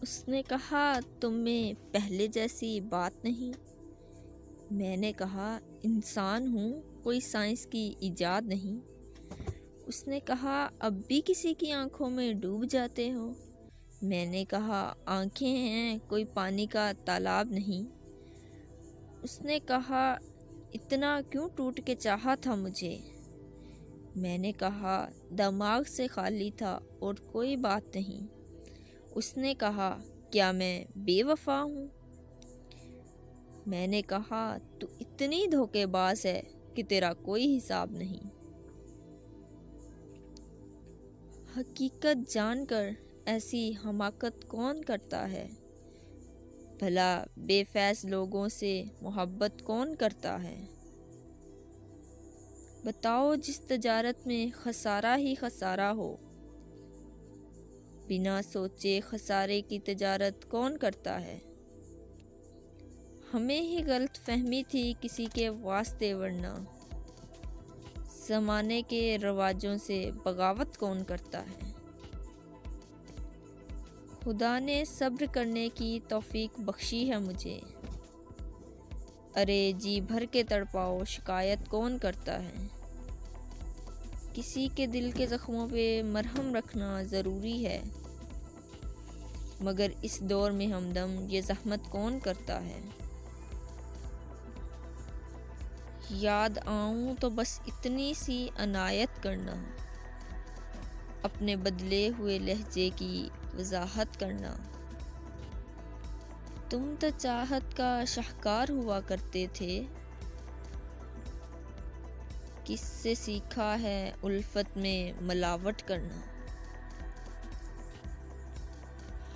उसने कहा, तुम में पहले जैसी बात नहीं। मैंने कहा, इंसान हूँ, कोई साइंस की इजाद नहीं। उसने कहा, अब भी किसी की आंखों में डूब जाते हो। मैंने कहा, आंखें हैं, कोई पानी का तालाब नहीं। उसने कहा, इतना क्यों टूट के चाहा था मुझे। मैंने कहा, दिमाग से खाली था और कोई बात नहीं। उसने कहा, क्या मैं बेवफा हूँ। मैंने कहा, तू इतनी धोखेबाज है कि तेरा कोई हिसाब नहीं। हकीकत जानकर ऐसी हमाकत कौन करता है। भला बेफैज लोगों से मोहब्बत कौन करता है। बताओ, जिस तजारत में खसारा ही खसारा हो, बिना सोचे खसारे की तजारत कौन करता है। हमें ही गलत फहमी थी किसी के वास्ते, वरना ज़माने के रवाजों से बगावत कौन करता है। खुदा ने सब्र करने की तौफीक बख्शी है मुझे। अरे जी भर के तड़पाओ, शिकायत कौन करता है। किसी के दिल के ज़ख्मों पे मरहम रखना ज़रूरी है, मगर इस दौर में हमदम ये ज़हमत कौन करता है। याद आऊं तो बस इतनी सी अनायत करना, अपने बदले हुए लहजे की वजाहत करना। तुम तो चाहत का शाहकार हुआ करते थे, किससे सीखा है उल्फत में मिलावट करना।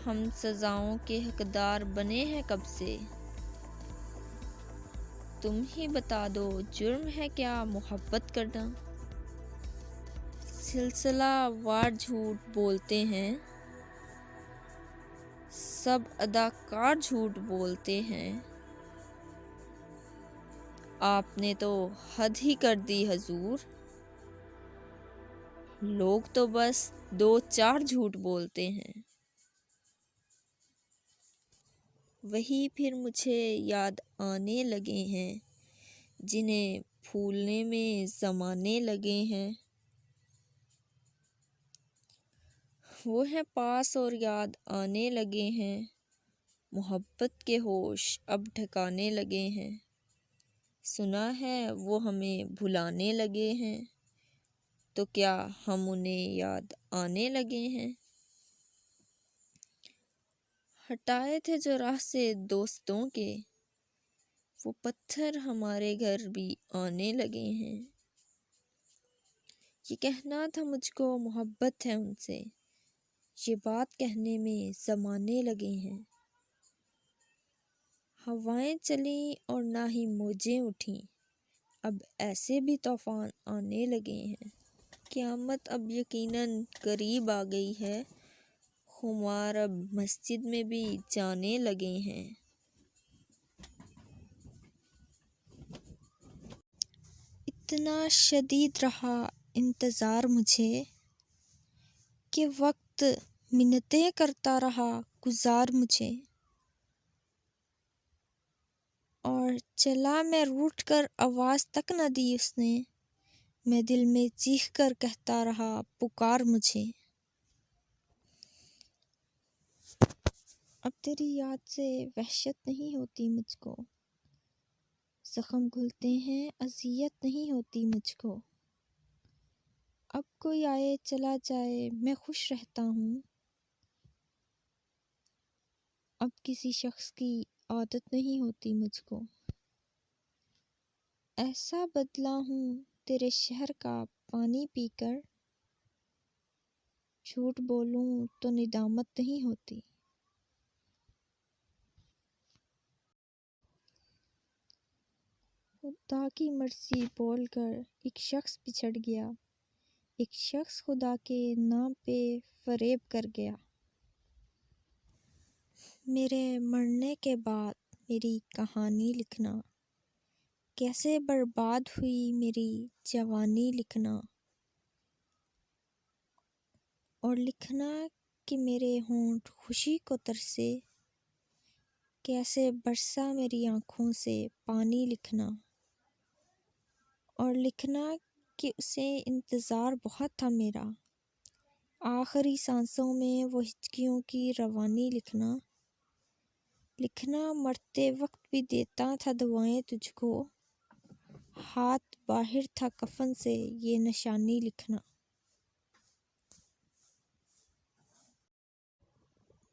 हम सजाओं के हकदार बने हैं कब से, तुम ही बता दो जुर्म है क्या मोहब्बत करना। सिलसिला वार झूठ बोलते हैं, सब अदाकार झूठ बोलते हैं। आपने तो हद ही कर दी हजूर, लोग तो बस दो चार झूठ बोलते हैं। वही फिर मुझे याद आने लगे हैं, जिन्हें भूलने में ज़माने लगे हैं। वो है पास और याद आने लगे हैं, मोहब्बत के होश अब ठिकाने लगे हैं। सुना है वो हमें भुलाने लगे हैं, तो क्या हम उन्हें याद आने लगे हैं। हटाए थे जो राह से दोस्तों के, वो पत्थर हमारे घर भी आने लगे हैं। ये कहना था मुझको मोहब्बत है उनसे, ये बात कहने में ज़माने लगे हैं। हवाएं चलीं और ना ही मौजें उठीं, अब ऐसे भी तूफान आने लगे हैं। क़यामत अब यकीनन करीब आ गई है, खुमार अब मस्जिद में भी जाने लगे हैं। इतना शदीद रहा इंतज़ार मुझे, कि वक्त मिन्नतें करता रहा गुज़ार मुझे। और चला मैं रूठ कर आवाज़ तक न दी उसने, मैं दिल में चीख कर कहता रहा पुकार मुझे। अब तेरी याद से वहशत नहीं होती मुझको, ज़ख्म घुलते हैं अज़ियत नहीं होती मुझको। अब कोई आए चला जाए मैं खुश रहता हूँ, अब किसी शख्स की आदत नहीं होती मुझको। ऐसा बदला हूँ तेरे शहर का पानी पीकर, झूठ बोलूं तो निदामत नहीं होती। खुदा की मर्ज़ी बोलकर एक शख्स बिछड़ गया, एक शख्स खुदा के नाम पे फ़रेब कर गया। मेरे मरने के बाद मेरी कहानी लिखना, कैसे बर्बाद हुई मेरी जवानी लिखना। और लिखना कि मेरे होंठ खुशी को तरसे, कैसे बरसा मेरी आँखों से पानी लिखना, और लिखना कि उसे इंतज़ार बहुत था मेरा, आखिरी सांसों में वो हिचकियों की रवानी लिखना। लिखना मरते वक्त भी देता था दुआएं तुझको, हाथ बाहर था कफन से ये निशानी लिखना।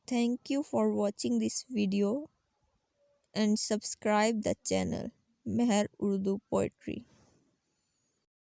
Thank you for watching this video and subscribe the channel Meher Urdu Poetry.